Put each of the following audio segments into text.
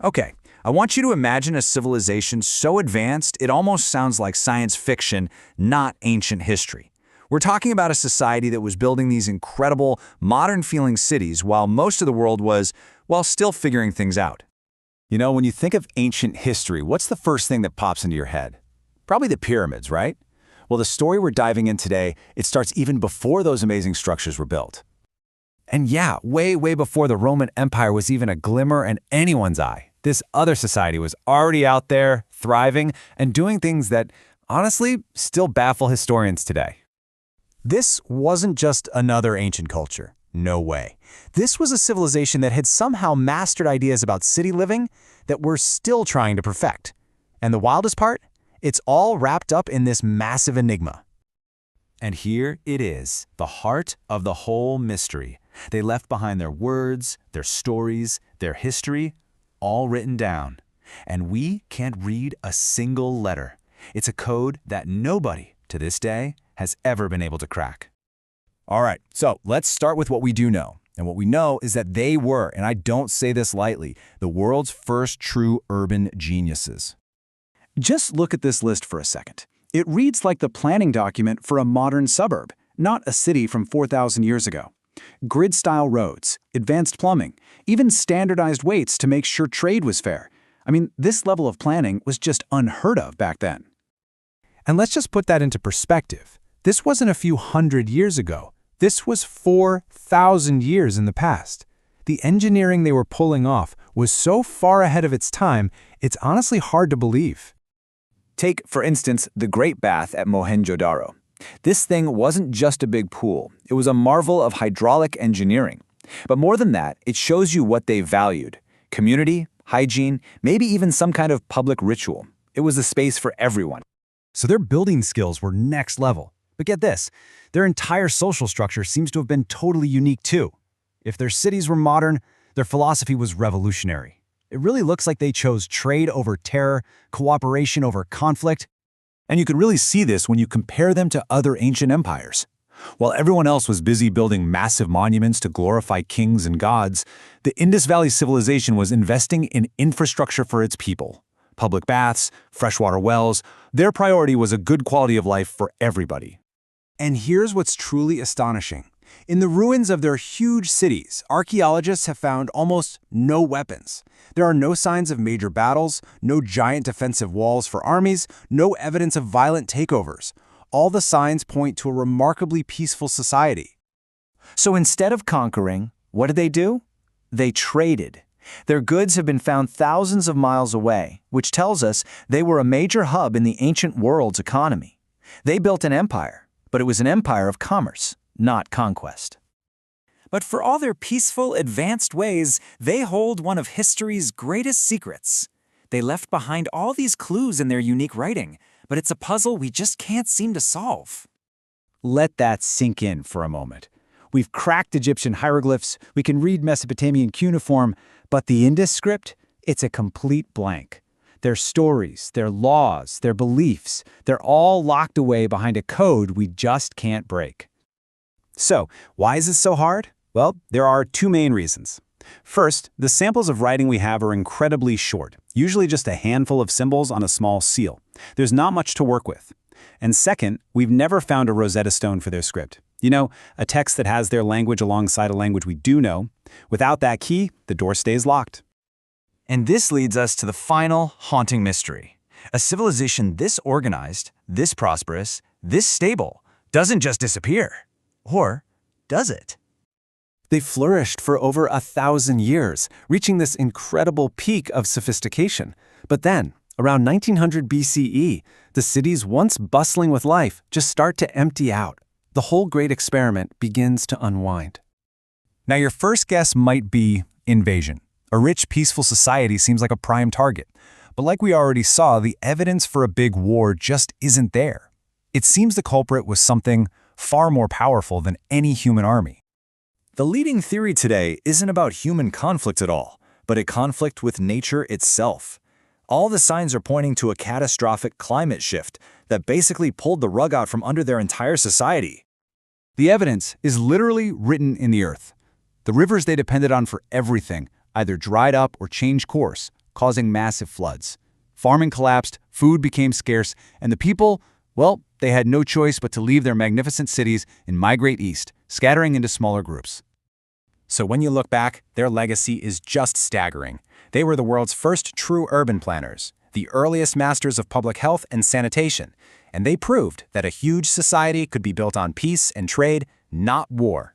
Okay, I want you to imagine a civilization so advanced it almost sounds like science fiction, not ancient history. We're talking about a society that was building these incredible, modern-feeling cities while most of the world was, well, still figuring things out. You know, when you think of ancient history, what's the first thing that pops into your head? Probably the pyramids, right? Well, the story we're diving in today, it starts even before those amazing structures were built. And yeah, way before the Roman Empire was even a glimmer in anyone's eye. This other society was already out there, thriving, and doing things that, honestly, still baffle historians today. This wasn't just another ancient culture. No way. This was a civilization that had somehow mastered ideas about city living that we're still trying to perfect. And the wildest part? It's all wrapped up in this massive enigma. And here it is, the heart of the whole mystery. They left behind their words, their stories, their history, all written down. And we can't read a single letter. It's a code that nobody, to this day, has ever been able to crack. All right, so let's start with what we do know. And what we know is that they were, and I don't say this lightly, the world's first true urban geniuses. Just look at this list for a second. It reads like the planning document for a modern suburb, not a city from 4,000 years ago. Grid-style roads, advanced plumbing, even standardized weights to make sure trade was fair. I mean, this level of planning was just unheard of back then. And let's just put that into perspective. This wasn't a few hundred years ago. This was 4,000 years in the past. The engineering they were pulling off was so far ahead of its time, it's honestly hard to believe. Take, for instance, the Great Bath at Mohenjo Daro. This thing wasn't just a big pool. It was a marvel of hydraulic engineering. But more than that, it shows you what they valued. Community, hygiene, maybe even some kind of public ritual. It was a space for everyone. So their building skills were next level. But get this, their entire social structure seems to have been totally unique too. If their cities were modern, their philosophy was revolutionary. It really looks like they chose trade over terror, cooperation over conflict. And you can really see this when you compare them to other ancient empires. While everyone else was busy building massive monuments to glorify kings and gods, the Indus Valley Civilization was investing in infrastructure for its people. Public baths, freshwater wells, their priority was a good quality of life for everybody. And here's what's truly astonishing. In the ruins of their huge cities, archaeologists have found almost no weapons. There are no signs of major battles, no giant defensive walls for armies, no evidence of violent takeovers. All the signs point to a remarkably peaceful society. So instead of conquering, what did they do? They traded. Their goods have been found thousands of miles away, which tells us they were a major hub in the ancient world's economy. They built an empire, but it was an empire of commerce, not conquest. But for all their peaceful, advanced ways, they hold one of history's greatest secrets. They left behind all these clues in their unique writing, but it's a puzzle we just can't seem to solve. Let that sink in for a moment. We've cracked Egyptian hieroglyphs, we can read Mesopotamian cuneiform, but the Indus script, it's a complete blank. Their stories, their laws, their beliefs, they're all locked away behind a code we just can't break. So, why is this so hard? Well, there are two main reasons. First, the samples of writing we have are incredibly short, usually just a handful of symbols on a small seal. There's not much to work with. And second, we've never found a Rosetta Stone for their script. You know, a text that has their language alongside a language we do know. Without that key, the door stays locked. And this leads us to the final haunting mystery. A civilization this organized, this prosperous, this stable, doesn't just disappear. Or does it? They flourished for over 1,000 years, reaching this incredible peak of sophistication. But then, around 1900 BCE, the cities once bustling with life just start to empty out. The whole great experiment begins to unwind. Now your first guess might be invasion. A rich, peaceful society seems like a prime target. But like we already saw, the evidence for a big war just isn't there. It seems the culprit was something far more powerful than any human army. The leading theory today isn't about human conflict at all, but a conflict with nature itself. All the signs are pointing to a catastrophic climate shift that basically pulled the rug out from under their entire society. The evidence is literally written in the earth. The rivers they depended on for everything either dried up or changed course, causing massive floods. Farming collapsed, food became scarce, and the people, well, they had no choice but to leave their magnificent cities and migrate east, scattering into smaller groups. So when you look back, their legacy is just staggering. They were the world's first true urban planners, the earliest masters of public health and sanitation, and they proved that a huge society could be built on peace and trade, not war.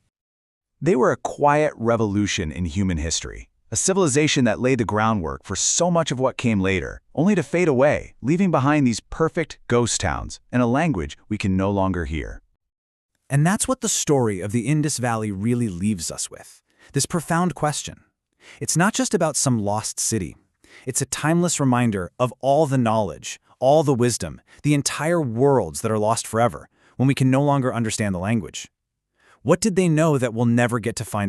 They were a quiet revolution in human history, a civilization that laid the groundwork for so much of what came later, only to fade away, leaving behind these perfect ghost towns and a language we can no longer hear. And that's what the story of the Indus Valley really leaves us with, this profound question. It's not just about some lost city. It's a timeless reminder of all the knowledge, all the wisdom, the entire worlds that are lost forever when we can no longer understand the language. What did they know that we'll never get to find